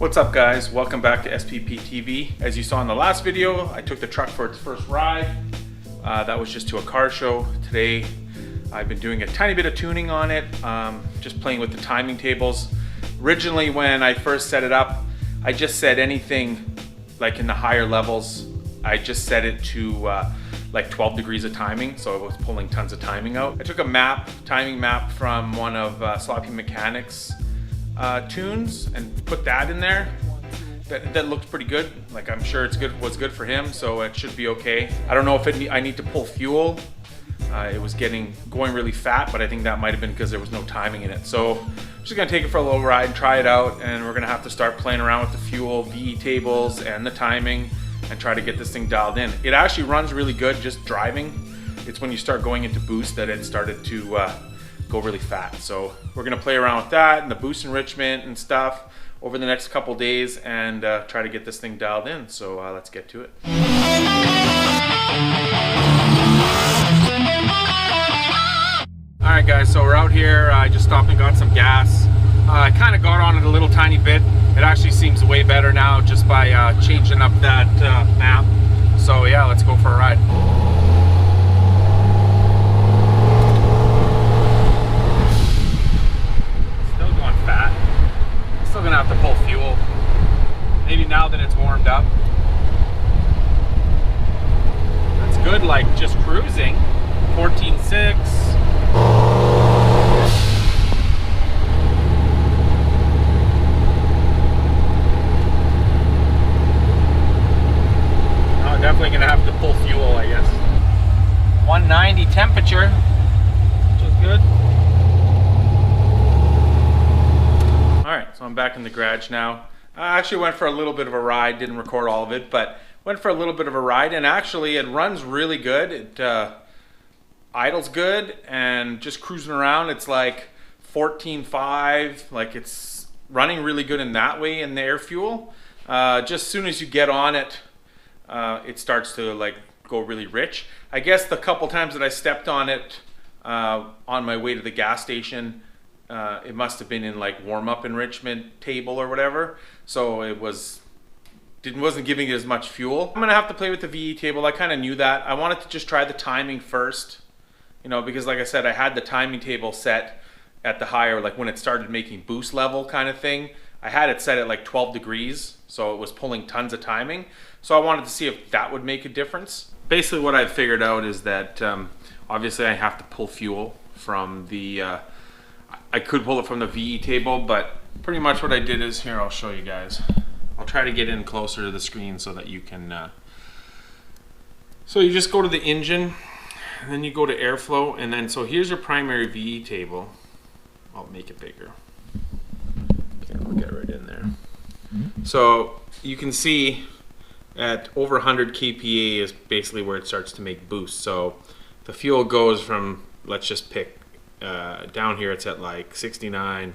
What's up guys, welcome back to SPPTV. As you saw in the last video, I took the truck for its first ride. That was just to a car show. Today I've been doing a tiny bit of tuning on it, just playing with the timing tables. Originally when I first set it up, I just set anything like in the higher levels. I just set it to like 12 degrees of timing, so it was pulling tons of timing out. I took a timing map from one of Sloppy Mechanics tunes and put that in there. That looked pretty good. Like, I'm sure it's good, was good for him, so it should be okay. I don't know if I need to pull fuel. It was going really fat, but I think that might have been because there was no timing in it. So I'm just gonna take it for a little ride and try it out, and we're gonna have to start playing around with the fuel, VE tables, and the timing, and try to get this thing dialed in. It actually runs really good just driving. It's when you start going into boost that it started to go really fat. So we're gonna play around with that and the boost enrichment and stuff over the next couple days and try to get this thing dialed in. So let's get to it. All right guys, so we're out here. I just stopped and got some gas. I kind of got on it a little tiny bit. It actually seems way better now just by changing up that map. So yeah, let's go for a ride. Still gonna have to pull fuel. Maybe now that it's warmed up. That's good, like just cruising. 14.6. Oh, definitely gonna have to pull fuel, I guess. 190 temperature, which is good. Alright, so I'm back in the garage now. I actually went for a little bit of a ride, didn't record all of it, but went for a little bit of a ride, and actually it runs really good. It idles good, and just cruising around, it's like 14.5, like it's running really good in that way in the air fuel. Just as soon as you get on it, it starts to like go really rich. I guess the couple times that I stepped on it on my way to the gas station, it must have been in like warm-up enrichment table or whatever, so it wasn't giving it as much fuel. I'm gonna have to play with the VE table. I kind of knew that. I wanted to just try the timing first, you know, because like I said, I had the timing table set at the higher, like when it started making boost level kind of thing. I had it set at like 12 degrees, so it was pulling tons of timing. So I wanted to see if that would make a difference. Basically what I figured out is that obviously I have to pull fuel from the I could pull it from the VE table, but pretty much what I did is, here, I'll show you guys. I'll try to get in closer to the screen so that you can, so you just go to the engine, and then you go to airflow, and then, so here's your primary VE table. I'll make it bigger. Okay, I'll get right in there. So you can see at over 100 kPa is basically where it starts to make boost. So the fuel goes from, let's just pick, down here it's at like 69,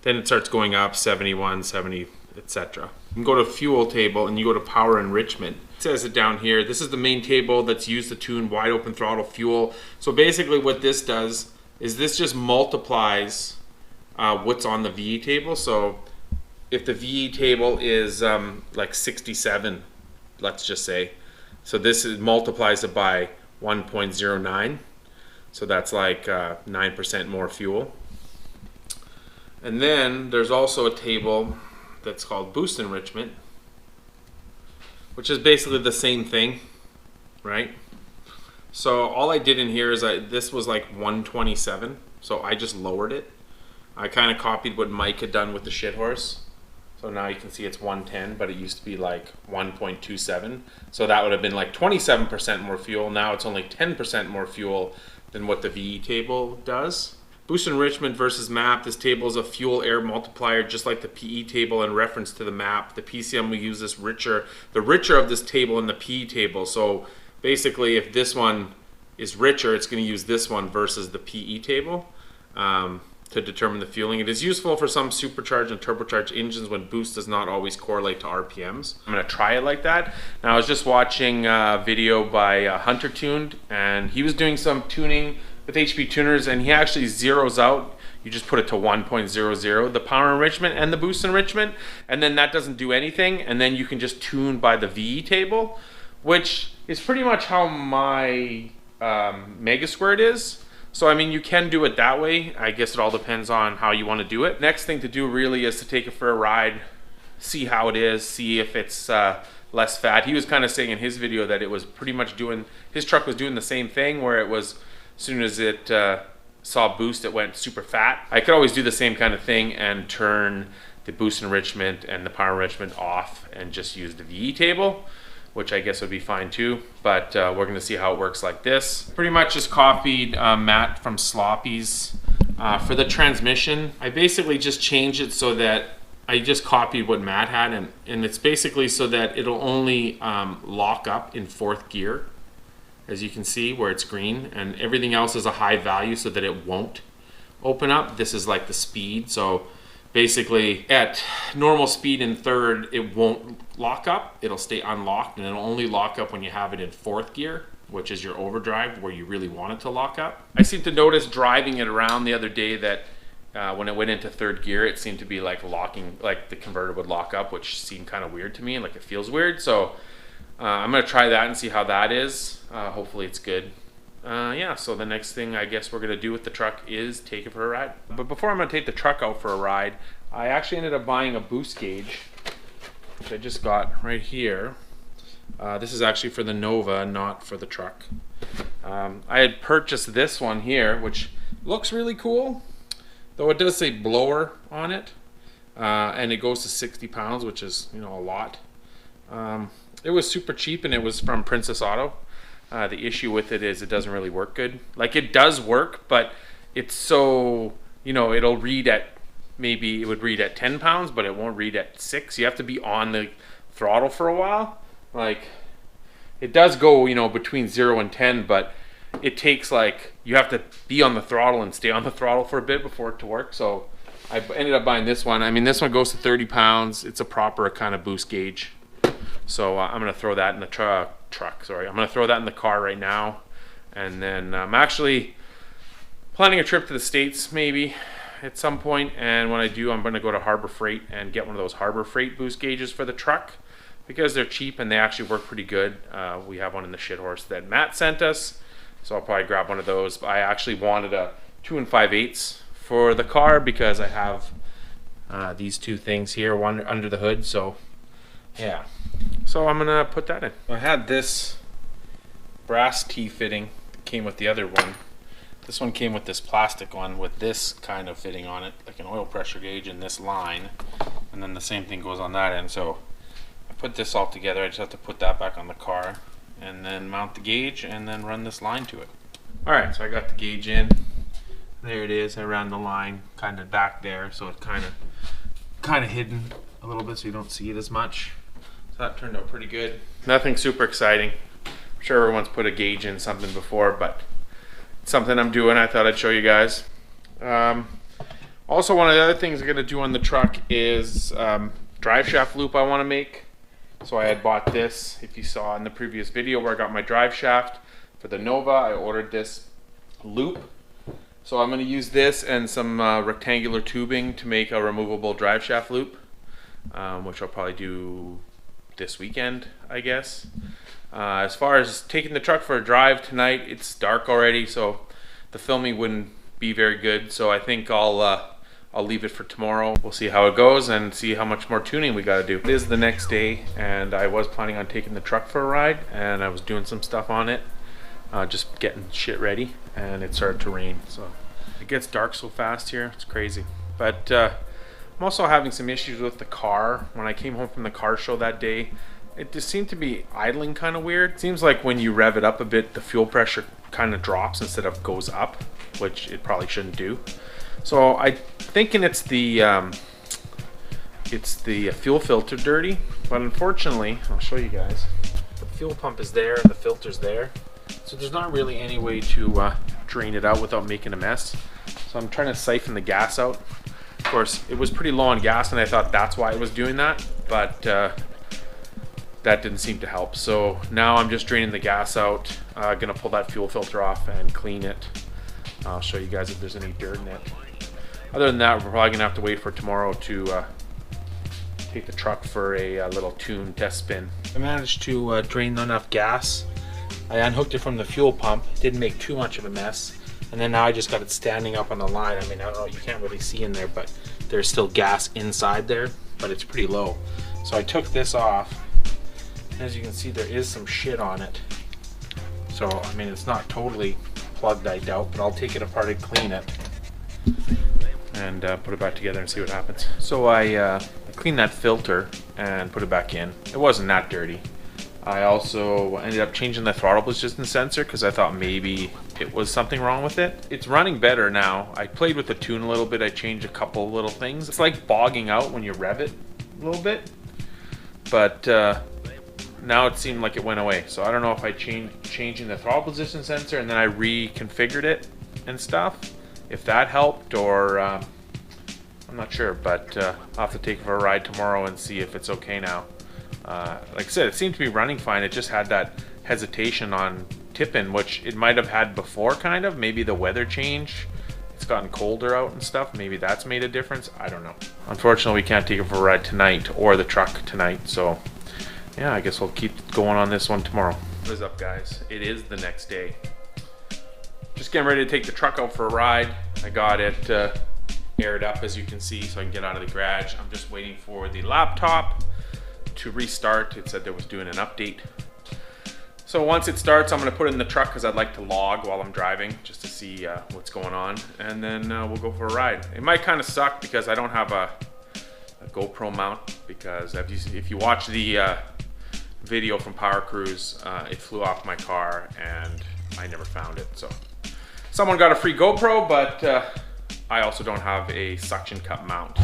then it starts going up 71, 70, etc. You can go to fuel table and you go to power enrichment. It says it down here. This is the main table that's used to tune wide open throttle fuel. So basically what this does is this just multiplies what's on the VE table. So if the VE table is like 67, let's just say, so this multiplies it by 1.09. So that's like 9% more fuel. And then there's also a table that's called boost enrichment, which is basically the same thing, right? So all I did in here is this was like 127, so I just lowered it. I kind of copied what Mike had done with the shit horse. So now you can see it's 110, but it used to be like 1.27. So that would have been like 27% more fuel. Now it's only 10% more fuel than what the VE table does. Boost enrichment versus map. This table is a fuel air multiplier, just like the PE table in reference to the map. The PCM will use this richer of this table in the PE table. So basically if this one is richer, it's going to use this one versus the PE table to determine the fueling. It is useful for some supercharged and turbocharged engines when boost does not always correlate to RPMs. I'm going to try it like that. Now I was just watching a video by Hunter Tuned, and he was doing some tuning with HP tuners, and he actually zeroes out you just put it to 1.00, the power enrichment and the boost enrichment, and then that doesn't do anything, and then you can just tune by the VE table, which is pretty much how my Mega Squared is. So I mean, you can do it that way. I guess it all depends on how you want to do it. Next thing to do really is to take it for a ride, see how it is, see if it's less fat. He was kind of saying in his video that it was pretty much doing, his truck was doing the same thing, where it was, as soon as it saw boost, it went super fat. I could always do the same kind of thing and turn the boost enrichment and the power enrichment off and just use the VE table, which I guess would be fine too, but we're gonna see how it works like this. Pretty much just copied Matt from Sloppy's. For the transmission, I basically just changed it so that I just copied what Matt had, and it's basically so that it'll only lock up in 4th gear, as you can see where it's green, and everything else is a high value so that it won't open up. This is like the speed, so basically at normal speed in 3rd, it won't lock up, it'll stay unlocked, and it'll only lock up when you have it in 4th gear, which is your overdrive, where you really want it to lock up. I seem to notice driving it around the other day that when it went into 3rd gear, it seemed to be like locking, like the converter would lock up, which seemed kind of weird to me, like it feels weird. So I'm gonna try that and see how that is. Hopefully it's good. Yeah, so the next thing I guess we're gonna do with the truck is take it for a ride. But before I'm gonna take the truck out for a ride, I actually ended up buying a boost gauge, which I just got right here. This is actually for the Nova, not for the truck. I had purchased this one here, which looks really cool, though it does say blower on it, and it goes to 60 pounds, which is, you know, a lot. It was super cheap, and it was from Princess Auto. The issue with it is it doesn't really work good. Like, it does work, but it's so, you know, it'll read at, maybe it would read at 10 pounds, but it won't read at 6. You have to be on the throttle for a while. Like, it does go, you know, between 0 and 10, but it takes, like, you have to be on the throttle and stay on the throttle for a bit before it to work. So I ended up buying this one. I mean, this one goes to 30 pounds. It's a proper kind of boost gauge. So I'm going to throw that in the truck. I'm going to throw that in the car right now. And then I'm actually planning a trip to the States maybe at some point. And when I do, I'm going to go to Harbor Freight and get one of those Harbor Freight boost gauges for the truck, because they're cheap and they actually work pretty good. We have one in the shit horse that Matt sent us, so I'll probably grab one of those. But I actually wanted a 2 5/8 for the car because I have these two things here, one under the hood. So yeah, so I'm gonna put that in. I had this brass T-fitting that came with the other one. This one came with this plastic one with this kind of fitting on it, like an oil pressure gauge in this line, and then the same thing goes on that end. So I put this all together. I just have to put that back on the car and then mount the gauge and then run this line to it. Alright, so I got the gauge in. There it is. I ran the line kind of back there, so it's kind of hidden a little bit so you don't see it as much. So that turned out pretty good. Nothing super exciting. I'm sure everyone's put a gauge in something before, but it's something I'm doing. I thought I'd show you guys. Also, one of the other things I'm going to do on the truck is drive shaft loop I want to make. So I had bought this, if you saw in the previous video where I got my drive shaft for the Nova, I ordered this loop. So I'm going to use this and some rectangular tubing to make a removable drive shaft loop, which I'll probably do this weekend, I guess. As far as taking the truck for a drive tonight, it's dark already, so the filming wouldn't be very good. So I think I'll leave it for tomorrow. We'll see how it goes and see how much more tuning we got to do. It is the next day, and I was planning on taking the truck for a ride, and I was doing some stuff on it, just getting shit ready, and it started to rain. So it gets dark so fast here, it's crazy. But I'm also having some issues with the car. When I came home from the car show that day, it just seemed to be idling kind of weird. It seems like when you rev it up a bit, the fuel pressure kind of drops instead of goes up, which it probably shouldn't do. So I'm thinking it's the fuel filter dirty, but unfortunately, I'll show you guys. The fuel pump is there and the filter's there, so there's not really any way to drain it out without making a mess. So I'm trying to siphon the gas out. Of course, it was pretty low on gas, and I thought that's why it was doing that, but that didn't seem to help. So now I'm just draining the gas out. Gonna pull that fuel filter off and clean it. I'll show you guys if there's any dirt in it. other than that, we're probably gonna have to wait for tomorrow to take the truck for a little tune test spin. I managed to drain enough gas. I unhooked it from the fuel pump. It didn't make too much of a mess. And then now I just got it standing up on the line. I mean, I don't know, you can't really see in there, but there's still gas inside there, but it's pretty low. So I took this off. As you can see, there is some shit on it. So, I mean, it's not totally plugged, I doubt, but I'll take it apart and clean it and put it back together and see what happens. So I cleaned that filter and put it back in. It wasn't that dirty. I also ended up changing the throttle position sensor because I thought maybe it was something wrong with it. It's running better now. I played with the tune a little bit. I changed a couple little things. It's like bogging out when you rev it a little bit, but now it seemed like it went away. So I don't know if I changing the throttle position sensor and then I reconfigured it and stuff, if that helped, or I'm not sure, but I'll have to take it for a ride tomorrow and see if it's okay now. Like I said, it seemed to be running fine. It just had that hesitation on tipping, which it might have had before, kind of. Maybe the weather change, it's gotten colder out and stuff. Maybe that's made a difference. I don't know. Unfortunately, we can't take it for a ride tonight or the truck tonight. So yeah, I guess we'll keep going on this one tomorrow. What is up, guys? It is the next day. Just getting ready to take the truck out for a ride. I got it aired up, as you can see, so I can get out of the garage. I'm just waiting for the laptop to restart. It said it was doing an update. So once it starts, I'm gonna put it in the truck because I'd like to log while I'm driving just to see what's going on, and then we'll go for a ride. It might kind of suck because I don't have a GoPro mount, because if you watch the video from Power Cruise, it flew off my car and I never found it. So someone got a free GoPro, but I also don't have a suction cup mount.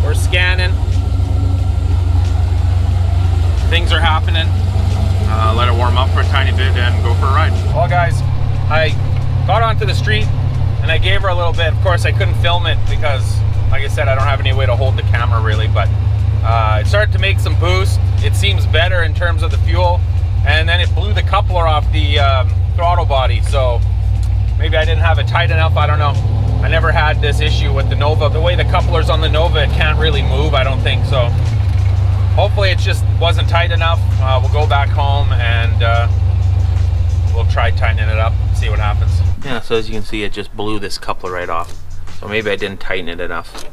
We're scanning. Things are happening. Let it warm up for a tiny bit and go for a ride. Well, guys, I got onto the street and I gave her a little bit. Of course, I couldn't film it because, like I said, I don't have any way to hold the camera really, but it started to make some boost. It seems better in terms of the fuel, and then it blew the coupler off the throttle body. So maybe I didn't have it tight enough, I don't know. I never had this issue with the Nova. The way the coupler's on the Nova, it can't really move, I don't think so. Hopefully it just wasn't tight enough. We'll go back home and we'll try tightening it up, see what happens. Yeah, so as you can see, it just blew this coupler right off. So maybe I didn't tighten it enough.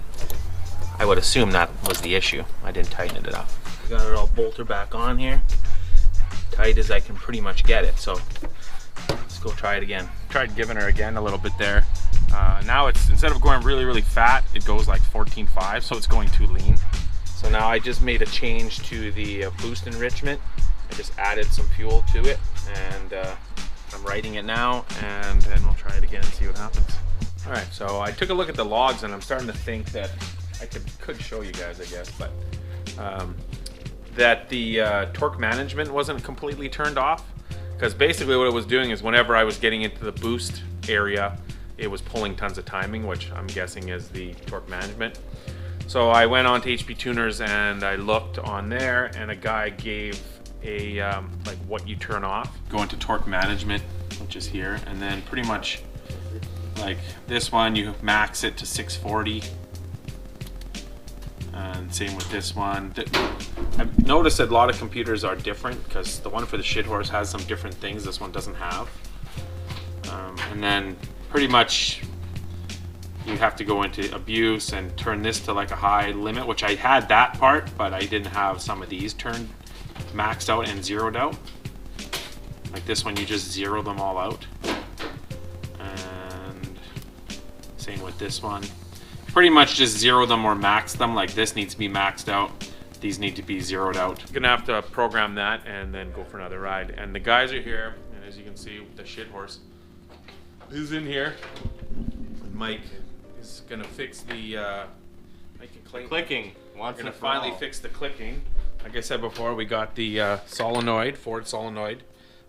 I would assume that was the issue. I didn't tighten it enough. I got it all bolted back on here. Tight as I can pretty much get it. So let's go try it again. Tried giving her again a little bit there. Now it's, instead of going really, really fat, it goes like 14.5, so it's going too lean. So now I just made a change to the boost enrichment. I just added some fuel to it, and I'm writing it now, and then we'll try it again and see what happens. All right, so I took a look at the logs, and I'm starting to think that I could show you guys, I guess, but that the torque management wasn't completely turned off, because basically what it was doing is whenever I was getting into the boost area, it was pulling tons of timing, which I'm guessing is the torque management. So I went on to HP Tuners and I looked on there, and a guy gave a like what you turn off. Go into torque management, which is here, and then pretty much like this one, you max it to 640. And same with this one. I've noticed that a lot of computers are different, because the one for the shit horse has some different things this one doesn't have. And then pretty much you have to go into abuse and turn this to like a high limit, which I had that part, but I didn't have some of these turned maxed out and zeroed out. Like this one, you just zero them all out. And same with this one. Pretty much just zero them or max them. Like this needs to be maxed out. These need to be zeroed out. I'm gonna have to program that and then go for another ride. And the guys are here, and as you can see, the shit horse is in here. And Mike is gonna fix the clicking. We're gonna finally fix the clicking. Like I said before, we got the solenoid, Ford solenoid,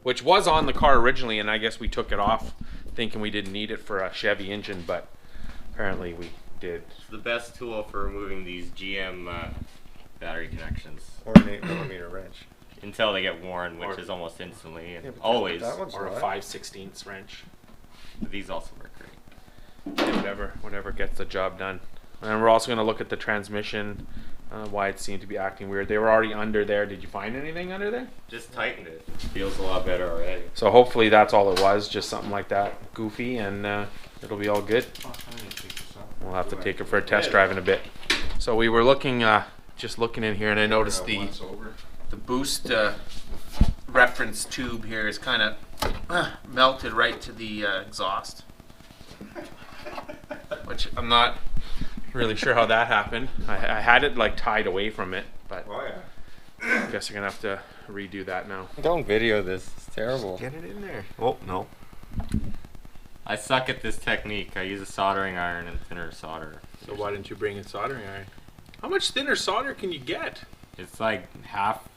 which was on the car originally, and I guess we took it off thinking we didn't need it for a Chevy engine, but apparently we did. It's the best tool for removing these GM battery connections. Or an 8mm wrench. Until they get worn, which is almost instantly, and always. That one's or a 5/16 wrench. These also work great. whatever gets the job done. And we're also going to look at the transmission, why it seemed to be acting weird. They were already under there. Did you find anything under there? Just tightened it. Feels a lot better already. So hopefully that's all it was, just something like that, goofy, and it'll be all good. We'll have to take it for a test drive in a bit. So we were looking, just looking in here, and I noticed the boost reference tube here is kind of melted right to the exhaust, which I'm not really sure how that happened. I had it like tied away from it, but I guess you're gonna have to redo that now. Don't video this. It's terrible. Get it in there. Oh, no. I suck at this technique. I use a soldering iron and thinner solder. So why didn't you bring a soldering iron? How much thinner solder can you get? It's like half.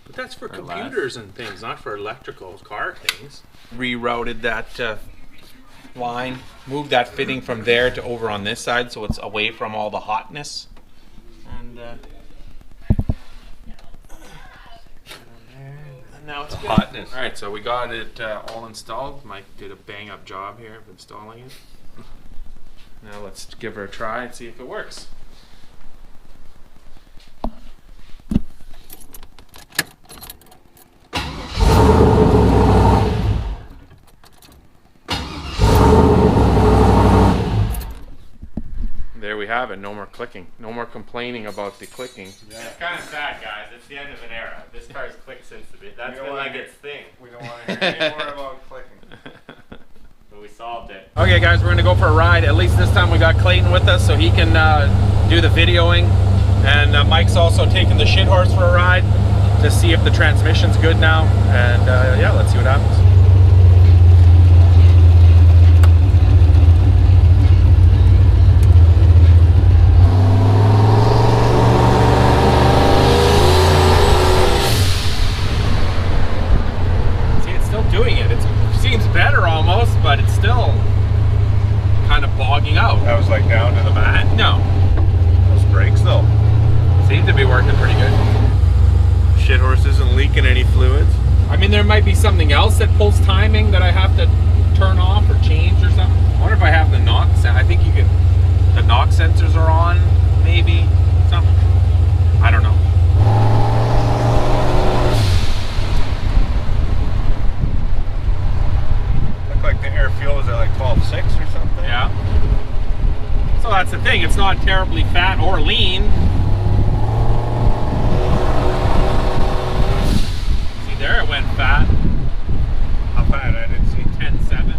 But that's for computers and things, not for electrical car things. Rerouted that line, moved that fitting from there to over on this side so it's away from all the hotness. And now it's good. Hotness. All right, so we got it all installed. Mike did a bang up job here of installing it. Now let's give her a try and see if it works. There we have it. No more clicking. No more complaining about the clicking. Yeah. It's kind of sad, guys. It's the end of an era. This car's clicked since the bit. That's been like its thing. We don't want to hear any more about clicking. But we solved it. Okay, guys, we're going to go for a ride. At least this time we got Clayton with us so he can do the videoing. And Mike's also taking the shit horse for a ride to see if the transmission's good now. And yeah, let's see what happens. Doing it. It seems better almost, but it's still kind of bogging out. That was like down to the mat? No. Those brakes though seem to be working pretty good. Shit horse isn't leaking any fluids. I mean, there might be something else that pulls timing that I have to turn off or change or something. I wonder if I have the knock I think you can, the knock sensors are on, maybe something. I don't know. Like the air fuel is at like 12.6 or something. Yeah. So that's the thing. It's not terribly fat or lean. See there, it went fat. How fat? I didn't see. 10.7.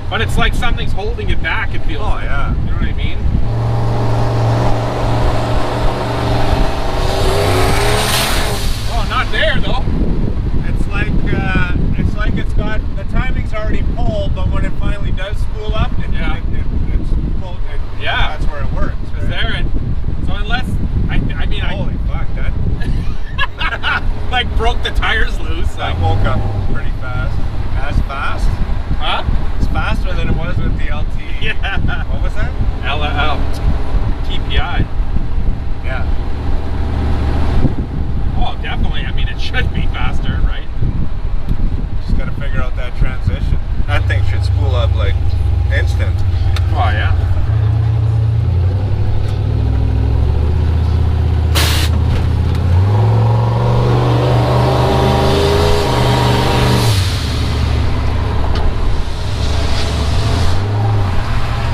But it's like something's holding it back. It feels. Oh like. Yeah. You know what I mean? Oh, not there though. It's like it's got the timing's already pulled, but when it finally does spool up, it's pulled. Yeah, that's where it works. It's there, and so unless I mean, holy fuck, that like broke the tires loose. I woke up pretty fast. As fast? Huh? It's faster than it was with the LT. Yeah. What was that? TPI. Yeah. Oh, definitely. I mean, it should be faster, right? Just got to figure out that transition. That thing should spool up like instant. Oh, yeah.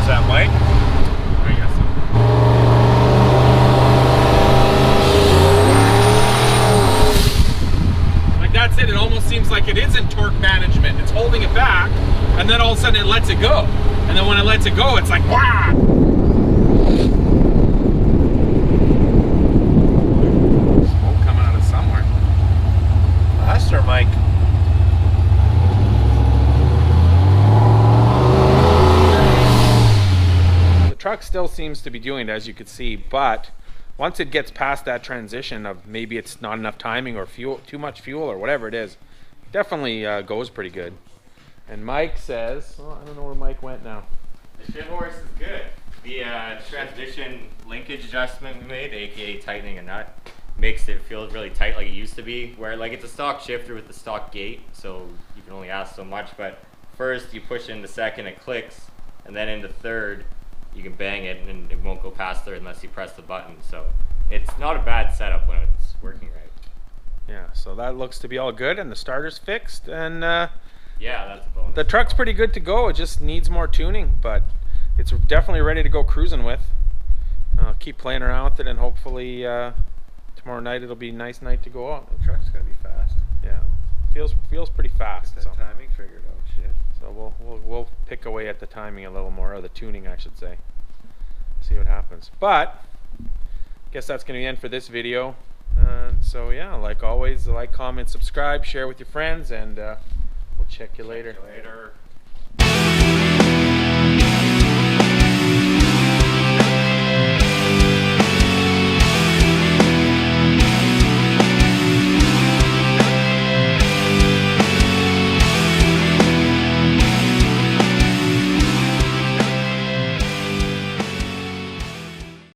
Is that Mike? I guess so. That's it. It almost seems like it isn't torque management. It's holding it back, and then all of a sudden it lets it go. And then when it lets it go, it's like, wow! Smoke coming out of somewhere. Faster, Mike. The truck still seems to be doing it, as you could see, but once it gets past that transition of maybe it's not enough timing or fuel, too much fuel or whatever it is, definitely goes pretty good. And Mike says, well, I don't know where Mike went now. The shit horse is good. The transmission linkage adjustment we made, aka tightening a nut, makes it feel really tight like it used to be. Where like it's a stock shifter with the stock gate, so you can only ask so much. But first, you push into second, it clicks, and then into third, you can bang it, and it won't go past third unless you press the button. So it's not a bad setup when it's working right. Yeah, so that looks to be all good, and the starter's fixed, and yeah, that's a bonus. the truck's pretty good to go. It just needs more tuning, but it's definitely ready to go cruising with. Keep playing around with it, and hopefully tomorrow night it'll be a nice night to go out. The truck's gonna be fast. Yeah, feels pretty fast. Get that timing figured out, shit. So we'll pick away at the timing a little more, or the tuning, I should say. See what happens. But guess that's gonna be the end for this video. So yeah, like always, like, comment, subscribe, share with your friends, and we'll check you later. Later.